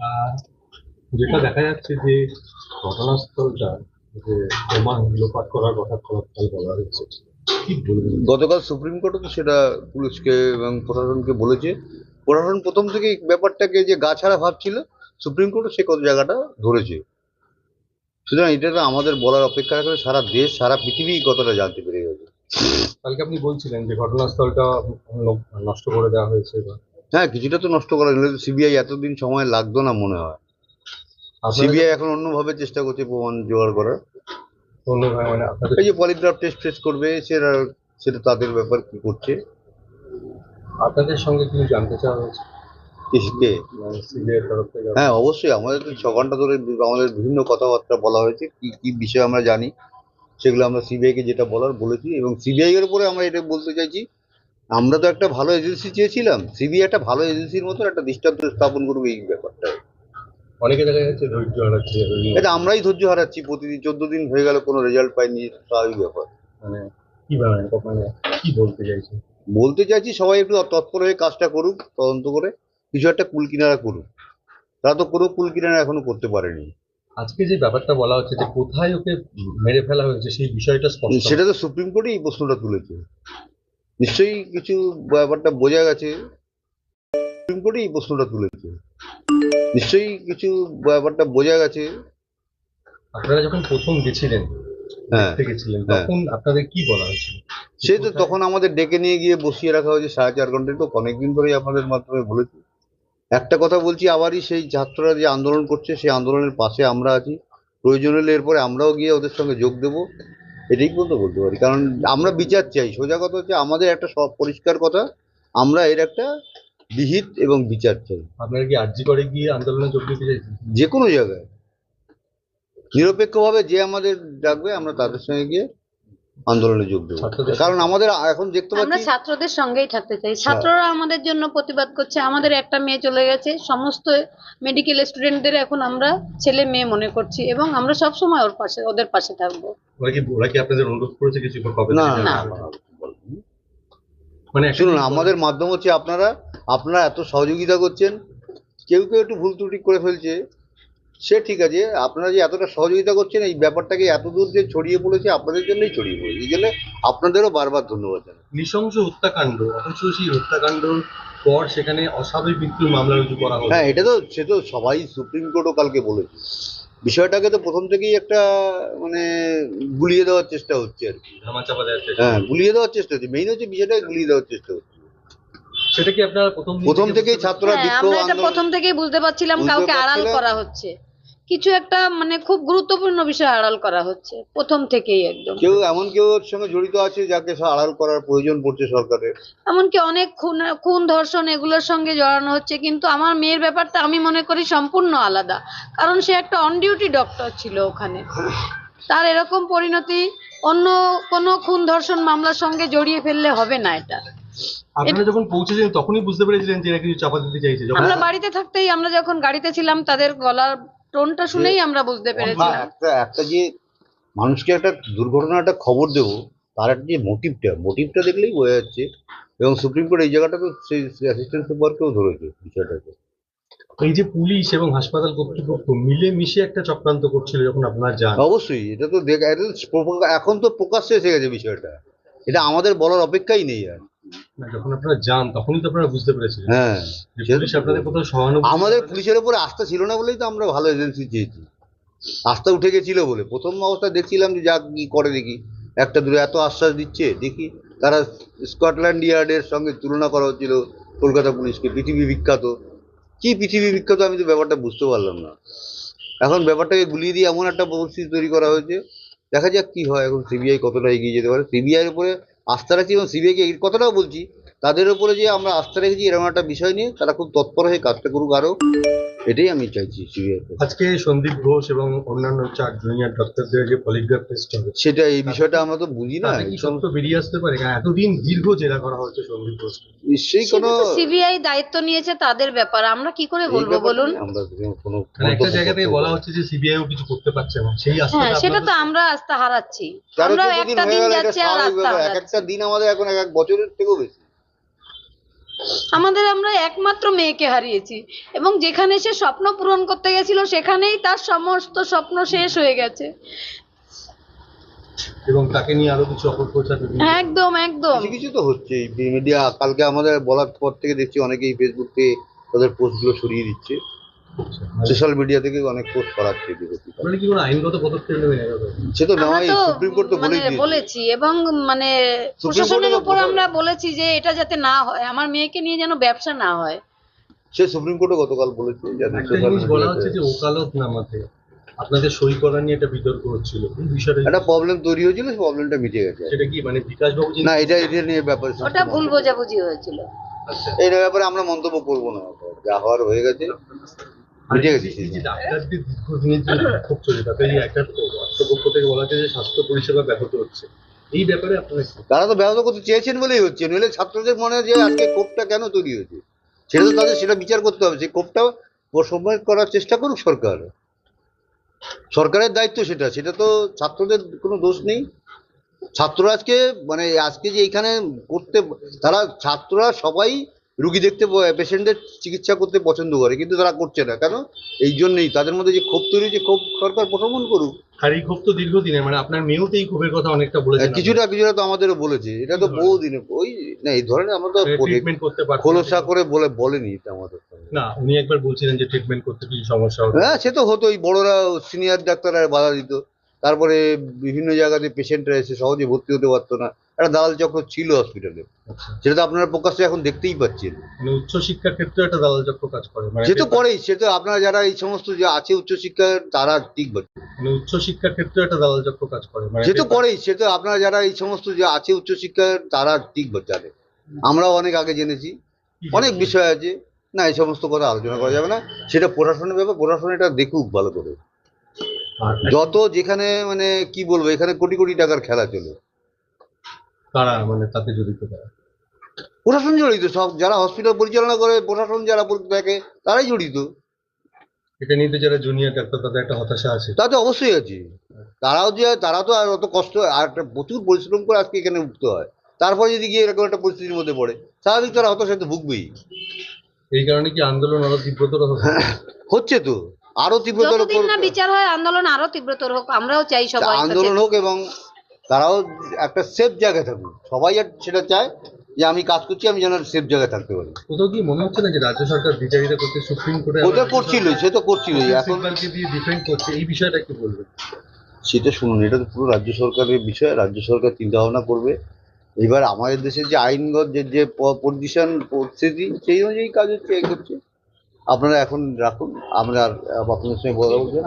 আহ, যেটা দেখা যাচ্ছে যে ঘটনাস্থলটা যে বোমা লোপাট করার কথা গতকাল বলা হয়েছে, কি বলবেন? গতকাল সুপ্রিম কোর্টও তো সেটা পুলিশকে এবং প্রশাসনকে বলেছে। প্রশাসন প্রথম থেকে ব্যাপারটাকে যে গা ছাড়া ভাবছিল, সুপ্রিম কোর্টও সে কত জায়গাটা ধরেছে। সুতরাং এটা তো আমাদের বলার অপেক্ষা রাখে, সারা দেশ সারা পৃথিবী কতটা জানতে পেরে গেছে। কালকে আপনি বলছিলেন যে ঘটনাস্থলটা নষ্ট করে দেওয়া হয়েছে, বা হ্যাঁ, কিছুটা তো নষ্ট করা গেলে সিবিআই এতদিন সময় লাগতো না মনে হয়। আপনারা সিবিআই এখন অন্যভাবে চেষ্টা করছে প্রমাণ জোগাড় করার। অন্যভাবে মানে আপনাদের এই যে পলিগ্রাফ টেস্ট ফেস্ট করবে, সেটা সেটা তাদের ব্যাপার, কি করছে। আপনাদের সঙ্গে কিছু জানতে চাওয়া হয়েছে কিসকে? সিবিআই তরফ থেকে? হ্যাঁ, অবশ্যই আমাদের তো 6 ঘন্টা ধরে আমাদের বিভিন্ন কথাবার্তা বলা হয়েছে, কি কি বিষয় আমরা জানি সেগুলো আমরা সিবিআই কে যেটা বলার বলেছি, এবং সিবিআই এর উপরে আমরা এটা বলতে চাইছি, আমরা তো একটা ভালো এজেন্সি চেয়েছিলাম, সিবিআই একটা ভালো এজেন্সির মতো একটা দৃষ্টান্ত স্থাপন করবে এই ব্যাপারটা। অনেকে দেখা যাচ্ছে ধৈর্য হারাচ্ছে, এটা আমরাই ধৈর্য হারাচ্ছি, প্রতিদিন 14 দিন হয়ে গেল কোনো রেজাল্ট পাইনি, স্বাভাবিক ব্যাপার। মানে কি মানে কি বলতে চাইছে? বলতে চাইছি সবাই একটু তৎপর হয়ে কাজটা করুক, তদন্ত করে কিছু একটা কুল কিনারা করুক। তারা তো কোনো কুল কিনারা এখনো করতে পারেনি। আজকে যে ব্যাপারটা বলা হচ্ছে যে কোথায় ওকে মেরে ফেলা হয়েছে সেই বিষয়টা স্পষ্ট সেটা তো সুপ্রিম কোর্টে এই প্রশ্নটা তুলেছে, নিশ্চয়ই কিছু ব্যাপারটা বোঝা গেছে। সুপ্রিম কোর্টে এই প্রশ্নটা তুলেছে, নিশ্চয়ই কিছু ব্যাপারটা বোঝা গেছে। আপনারা যখন প্রথম গেছিলেন, হ্যাঁ, দেখতে গেছিলেন, হ্যাঁ, তখন আপনাদের কি বলা হয়েছিল? সে তো তখন আমাদের ডেকে নিয়ে গিয়ে বসিয়ে রাখা হয়েছে 4.5 ঘন্টা, তো অনেকদিন ধরেই আপনাদের মাধ্যমে বলেছি। একটা কথা বলছি আবারই, সেই ছাত্ররা যে আন্দোলন করছে সেই আন্দোলনের পাশে আমরা আছি, প্রয়োজন হলে এরপরে আমরাও গিয়ে ওদের সঙ্গে যোগ দেবো, এটাই বলতে বলতে পারি। কারণ আমরা বিচার চাই, সোজা কথা হচ্ছে আমাদের একটা সব পরিষ্কার কথা, আমরা এর একটা বিহিত এবং বিচার চাই। আপনারা কি আরজি করে গিয়ে আন্দোলনে যোগ দিতে চাইছেন? যে কোনো জায়গায় নিরপেক্ষভাবে যে আমাদের ডাকবে আমরা তাদের সঙ্গে গিয়ে আন্দোলনে যোগ দেবো। ছাত্রদের কারণ আমাদের এখন দেখতে আমরা পাচ্ছি, ছাত্রদের সঙ্গেই থাকতে চাই। ছাত্ররা আমাদের জন্য প্রতিবাদ করছে। আমাদের একটা মেয়ে চলে গেছে, সমস্ত মেডিকেল স্টুডেন্টদের এখন আমরা ছেলে মেয়ে মনে করছি, এবং আমরা সব সময় ওদের পাশে থাকবো। ওরা কি আপনাদের অনুরোধ করেছে কিছু কবে না থেকে? না, মানে শুনুন, আমাদের মাধ্যম হচ্ছে আপনারা, আপনারা এত সহযোগিতা করছেন, কেউ কেউ একটু ভুল ত্রুটি করে ফেলছে, সে ঠিক আছে, আপনারা যে এতটা সহযোগিতা করছেন এই ব্যাপারটাকে এতদূর যে ছড়িয়ে পড়েছে আপনাদের জন্যই ছড়িয়ে পড়েছে, এই জন্য আপনাদেরও বারবার ধন্যবাদ জানাই। নৃশংস হত্যাকাণ্ড, অথচ সেই হত্যাকাণ্ডর পর সেখানে অস্বাভাবিক মৃত্যুর মামলা রুজু করা হলো। হ্যাঁ, এটা তো সে তো সবাই, সুপ্রিম কোর্টও কালকে বলেছে, বিষয়টাকে তো প্রথম থেকেই একটা মানে গুলিয়ে দেওয়ার চেষ্টা হচ্ছে আর কি। ধামাচাপা দেওয়ার চেষ্টা। হ্যাঁ, গুলিয়ে দেওয়ার চেষ্টা হচ্ছে, মেইন হচ্ছে বিষয়টাকে গুলিয়ে দেওয়ার চেষ্টা হচ্ছে। সেটা কি আপনারা প্রথম থেকেই ছাত্ররা হ্যাঁ, বিক্ষোভ আমরা এটা আন্দোলন প্রথম থেকেই বুঝতে পারছিলাম কাউকে আড়াল করা হচ্ছে, কিছু একটা মানে খুব গুরুত্বপূর্ণ বিষয় আড়াল করা হচ্ছে প্রথম থেকেই একদম। কেউ এমন কেউ ওর সঙ্গে জড়িত আছে যাকে আড়াল করার প্রয়োজন পড়ছে সরকারের। এমনকি অনেক খুন ধর্ষণ এগুলোর সঙ্গে জড়ানো হচ্ছে, কিন্তু আমার মেয়ের ব্যাপারটা আমি মনে করি সম্পূর্ণ আলাদা। কারণ সে একটা অন ডিউটি ডক্টর ছিল ওখানে, তার এরকম পরিণতি অন্য কোনো খুন ধর্ষণ মামলার সঙ্গে জড়িয়ে ফেললে হবে না। এটা আপনারা যখন পৌঁছেছেন তখনই বুঝতে পেরেছিলেন যে এরা কিছু চাপা দিতে চাইছে? আমরা বাড়িতে থাকতেই, আমরা যখন গাড়িতে ছিলাম তাদের গলার টোনটা শুনেই আমরা বুঝতে পেরেছিলাম। একটা যে মানুষকে একটা দুর্ঘটনার একটা খবর দেবো, তার একটা যে মোটিভটা দেখলেই বোঝা যাচ্ছে। এবং সুপ্রিম কোর্ট এই জায়গাটা তো সেই অ্যাসিস্ট্যান্ট সুপারকেও ধরেছে বিষয়টাকে। এই যে পুলিশ এবং হাসপাতাল কর্তৃপক্ষ মিলে মিশে একটা চক্রান্ত করছিল যখন আপনারা যান, অবশ্যই এটা তো এখন তো প্রকাশ্যে এসে গেছে বিষয়টা, এটা আমাদের বলার অপেক্ষাই নেই আর। যখন আপনারা যান তখনই তো আপনারা বুঝতে পেরেছিলেন হ্যাঁ, যে পুলিশ আপনাদের কোথাও সহানুভূতি। আমাদের পুলিশের উপরে আস্থা ছিল না বলেই তো আমরা ভালো এজেন্সি চেয়েছি। আস্থা উঠে গেছিল বলে প্রথম অবস্থা দেখছিলাম যে যা কি করে দেখি, একটা দূরে এত আশ্বাস দিচ্ছে দেখি, তারা স্কটল্যান্ড ইয়ার্ডের সঙ্গে তুলনা করা হচ্ছিল কলকাতা পুলিশকে, পৃথিবী বিখ্যাত। কি পৃথিবী বিখ্যাত, আমি তো ব্যাপারটা বুঝতে পারলাম না। এখন ব্যাপারটাকে গুলিয়ে দিয়ে এমন একটা পরিস্থিতি তৈরি করা হয়েছে, দেখা যাক কি হয়। এখন সিবিআই কতটা এগিয়ে যেতে পারে, সিবিআইয়ের উপরে আস্থা রাখছি, এবং সিবিআইকে এই কথাটাও বলছি, তাদের উপরে যে আমরা আস্থা রেখেছি এরকম একটা বিষয় নিয়ে তারা খুব তৎপর হয়ে কাজটা করুক আরো, এটাই আমি চাইছি সিবিআই। আজকে সন্দীপ ঘোষ এবং অন্যান্য 4 জুনিয়র ডক্টরদের যে পলিগ্রাফ টেস্ট হবে, সেটা এই বিষয়টা আমরা তো বুঝি না, তাতে কি সত্য বেরিয়ে আসতে পারে? কারণ এতদিন দীর্ঘ জেরা করা হচ্ছে সন্দীপ ঘোষ। নিশ্চয়ই কোনো সিবিআই দায়িত্ব নিয়েছে, তাদের ব্যাপার, আমরা কি করে বলবো বলুন? আমরা কোনো একটা জায়গা থেকে বলা হচ্ছে যে সিবিআইও কিছু করতে পারছে না, সেই হ্যাঁ, আস্থাটা সেটা তো আমরা আস্থা হারাচ্ছি। তেরো আমরা 14 দিন একটা হয়ে দিন গেল, এটা যাচ্ছে আর স্বাভাবিক আস্থা ব্যাপার। এক হারাচ্ছি। একটা দিন আমাদের এখন এক বছরের থেকেও বেশি। আমরা একমাত্র মেয়েকে হারিয়েছি, এবং যেখানে সে স্বপ্ন পূরণ করতে গেছিল সেখানেই তার সমস্ত স্বপ্ন শেষ হয়ে গেছে। এবং তাকে নিয়ে আরো কিছু অপপ্রচার একদম একদম। কিছু কিছু তো হচ্ছে মিডিয়া। কালকে আমাদের বলার পর থেকে দেখছি অনেকেই ফেসবুকে তাদের পোস্টগুলো সরিয়ে দিচ্ছে, সোশ্যাল মিডিয়া থেকে অনেক পোস্ট করাচ্ছে। মানে কি কোনো আইনগত পদক্ষেপ নেবেন? সে তো আমরা নেওয়াই, তো সুপ্রিম কোর্ট তো বলেই দিয়েছে। বলেছি, এবং সুপ্রিম প্রশাসনের কোর্টে উপর আমরা বলেছি যে এটা যাতে না হয়, আমার মেয়েকে নিয়ে যেন ব্যবসা না হয়। সে সুপ্রিম কোর্টে গতকাল বলেছে যে একটা জিনিস বলা হচ্ছে যে ওকালতনামাতে আপনাদের সই করা নিয়ে একটা বিতর্ক হচ্ছিল, এই বিষয়টা একটা প্রবলেম তৈরি হয়েছিল, সেই প্রবলেমটা মিটে গেছে। সেটা কি মানে বিকাশ বাবু না, এটা নিয়ে ব্যাপারে ওটা ভুল বোঝাবুঝি হয়েছিল। আচ্ছা, এই ব্যাপারে আমরা মন্তব্য করবো না, যা হওয়ার হয়ে গেছে, মিটে গেছে। এই যে ডাক্তারদের দীর্ঘদিনের যে বিক্ষোভ চলে, তাতে এই একটা রাষ্ট্রপক্ষ থেকে বলা হচ্ছে যে স্বাস্থ্য পরিষেবা ব্যাহত হচ্ছে, এই ব্যাপারে আপনারা তারা তো ব্যবস্থা করতে চেয়েছেন বলেই হচ্ছে, নইলে ছাত্রদের মনে যে আজকে ক্ষোভটা কেন তৈরি হয়েছে সেটা তো তাদের সেটা বিচার করতে হবে। সেই ক্ষোভটা প্রশমন করার চেষ্টা করুক সরকার, সরকারের দায়িত্ব সেটা। সেটা তো ছাত্রদের কোনো দোষ নেই। ছাত্ররা আজকে মানে আজকে যে এখানে করতে, তারা ছাত্ররা সবাই রুগী দেখতে, পেশেন্টদের চিকিৎসা করতে পছন্দ করে, কিন্তু তারা করছে না কেন? এই জন্যই তাদের মধ্যে যে ক্ষোভ তৈরি হয়েছে, ক্ষোভ সরকার প্রশমন করুক। আর এই ক্ষোভ তো দীর্ঘদিনের, মানে আপনার মেয়েও তো এই ক্ষোভের কথা অনেকটা বলেছেন। কিছুটা তো আমাদেরও বলেছে, এটা তো বহু দিনে ওই না এই ধরনের আমরা তো ট্রিটমেন্ট করতে পারছেন খোলসা করে বলেনি এটা আমাদের সঙ্গে। না, উনি একবার বলছিলেন যে ট্রিটমেন্ট করতে কিছু সমস্যা হবে। হ্যাঁ, সে তো হতোই, বড়রা সিনিয়র ডাক্তাররা বাধা দিত, তারপরে বিভিন্ন জায়গাতে পেশেন্টরা এসে সহজে ভর্তি হতে পারতো না, একটা দালাল চক্র ছিল হসপিটালে, আচ্ছা, সেটা তো আপনারা প্রকাশ্যে এখন দেখতেই পাচ্ছেন। মানে উচ্চশিক্ষার ক্ষেত্রে একটা দালাল চক্র কাজ করে, মানে সে তো করেই, সে তো আপনারা যারা এই সমস্ত যে আছে উচ্চশিক্ষার তারা ঠিক বলছে, মানে উচ্চশিক্ষার ক্ষেত্রে একটা দালাল চক্র কাজ করে, মানে সে তো করেই, সে তো আপনারা যারা এই সমস্ত যে আছে উচ্চশিক্ষার তারা ঠিক জানে। আমরাও অনেক আগে জেনেছি, অনেক বিষয় আছে। না, এই সমস্ত কথা আলোচনা করা যাবে না, সেটা প্রশাসনের ব্যাপার, প্রশাসন এটা দেখুক ভালো করে। আর যত যেখানে মানে কি বলবো, এখানে কোটি কোটি টাকার খেলা চলে, কারা মানে তাতে জড়িত তারা? প্রশাসন জড়িত, সব যারা হসপিটাল পরিচালনা করে, প্রশাসন যারা দেখে তারাই জড়িত। এটা নিয়ে তো যারা জুনিয়র ডাক্তার তাদের একটা হতাশা আছে। তা তো অবশ্যই আছে। তারা তো আর অত কষ্ট আর একটা প্রচুর পরিশ্রম করে আজকে এখানে উঠতে হয়, তারপরে যদি গিয়ে এরকম একটা পরিস্থিতির মধ্যে পড়ে, স্বাভাবিক তারা হতাশা তো ভুগবেই। এই কারণে কি আন্দোলন আরো তীব্রতর হবে? হচ্ছে তো, আরো তীব্রতর যতদিন না বিচার হয় আন্দোলন আরো তীব্রতর হোক, আমরাও চাই সবাই আন্দোলন হোক, এবং তারাও একটা সেফ জায়গায় থাকুক। সবাই আর সেটা চায় যে আমি কাজ করছি, আমি যেন সেফ জায়গায় থাকতে পারি। কোথাও কি মনে হচ্ছে না যে রাজ্য সরকার বিচারিতা করতে সুপ্রিম কোর্টে ওটা করছিল, সে তো করছিলই, এখন দিয়ে ডিফেন্ড করছে, এই বিষয়টা কি বলবেন? সেটা শুনুন, এটা তো পুরো রাজ্য সরকারের বিষয়, রাজ্য সরকার চিন্তা ভাবনা করবে। এবার আমাদের দেশের যে আইনগত যে পজিশন পরিস্থিতি, সেই অনুযায়ী কাজ হচ্ছে, এই করছে। আপনারা এখন রাখুন, আমরা আপনাদের সঙ্গে বলা বলছেন।